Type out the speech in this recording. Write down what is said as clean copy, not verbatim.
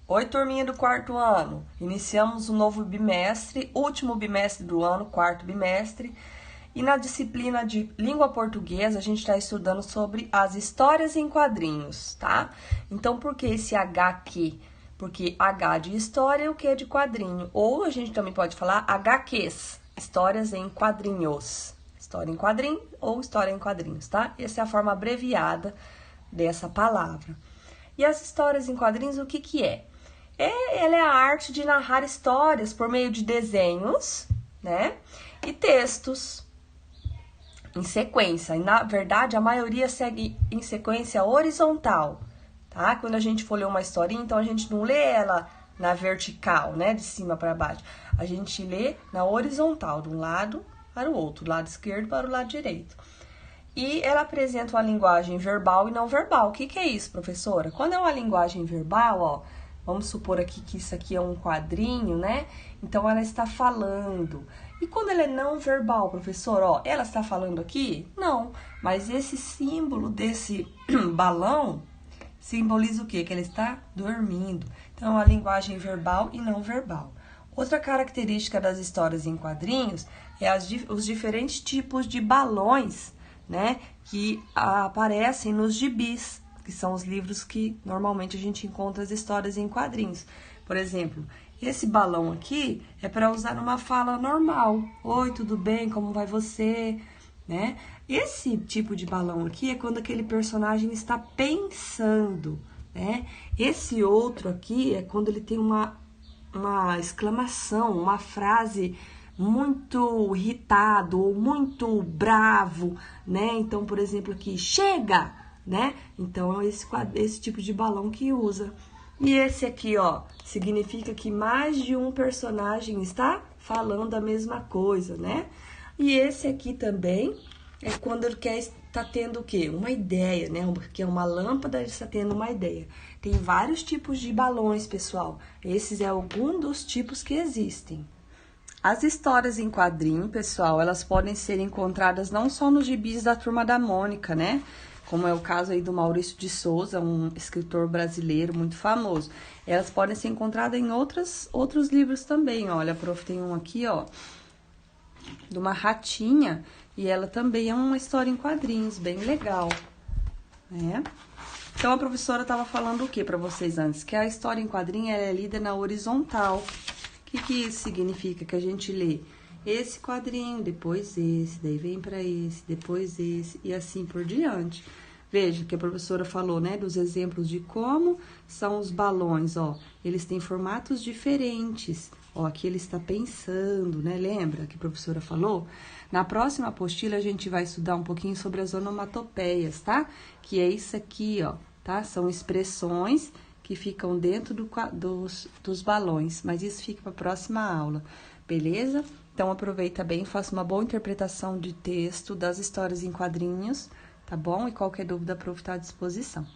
Oi, turminha do quarto ano. Iniciamos um novo bimestre, último bimestre do ano, quarto bimestre. E na disciplina de língua portuguesa, a gente está estudando sobre as histórias em quadrinhos, tá? Então, por que esse H aqui? Porque H de história e o que de quadrinho. Ou a gente também pode falar HQs, histórias em quadrinhos. História em quadrinho ou história em quadrinhos, tá? Essa é a forma abreviada dessa palavra. E as histórias em quadrinhos, o que que é? Ela é a arte de narrar histórias por meio de desenhos, né? E textos em sequência. E, na verdade, a maioria segue em sequência horizontal, tá? Quando a gente for ler uma historinha, então a gente não lê ela na vertical, né? De cima para baixo. A gente lê na horizontal, de um lado para o outro, do lado esquerdo para o lado direito. E ela apresenta uma linguagem verbal e não verbal. O que que é isso, professora? Quando é uma linguagem verbal, ó, vamos supor aqui que isso aqui é um quadrinho, né? Então, ela está falando. E quando ela é não verbal, professor, ó, ela está falando aqui? Não, mas esse símbolo desse balão simboliza o quê? Que ela está dormindo. Então, é uma linguagem verbal e não verbal. Outra característica das histórias em quadrinhos é os diferentes tipos de balões, né, que aparecem nos gibis, que são os livros que normalmente a gente encontra as histórias em quadrinhos. Por exemplo, esse balão aqui é para usar numa fala normal. Oi, tudo bem? Como vai você? Né? Esse tipo de balão aqui é quando aquele personagem está pensando, né? Esse outro aqui é quando ele tem uma exclamação, uma frase muito irritado ou muito bravo, né? Então, por exemplo, aqui, chega, né? Então, é esse tipo de balão que usa. E esse aqui, ó, significa que mais de um personagem está falando a mesma coisa, né? E esse aqui também é quando ele está tendo o quê? Uma ideia, né? Que é uma lâmpada, ele está tendo uma ideia. Tem vários tipos de balões, pessoal. Esses é algum dos tipos que existem. As histórias em quadrinho, pessoal, elas podem ser encontradas não só nos gibis da Turma da Mônica, né? Como é o caso aí do Maurício de Souza, um escritor brasileiro muito famoso. Elas podem ser encontradas em outros livros também. Olha, a prof tem um aqui, ó, de uma ratinha, e ela também é uma história em quadrinhos, bem legal, né? Então, a professora estava falando o que para vocês antes? Que a história em quadrinho é lida na horizontal. O que isso significa? Que a gente lê esse quadrinho, depois esse, daí vem para esse, depois esse, e assim por diante. Veja que a professora falou, né, dos exemplos de como são os balões, ó. Eles têm formatos diferentes. Ó, aqui ele está pensando, né? Lembra que a professora falou? Na próxima apostila, a gente vai estudar um pouquinho sobre as onomatopeias, tá? Que é isso aqui, ó, tá? São expressões que ficam dentro dos balões, mas isso fica para a próxima aula, beleza? Então, aproveita bem, faça uma boa interpretação de texto das histórias em quadrinhos, tá bom? E qualquer dúvida, a prof está à disposição.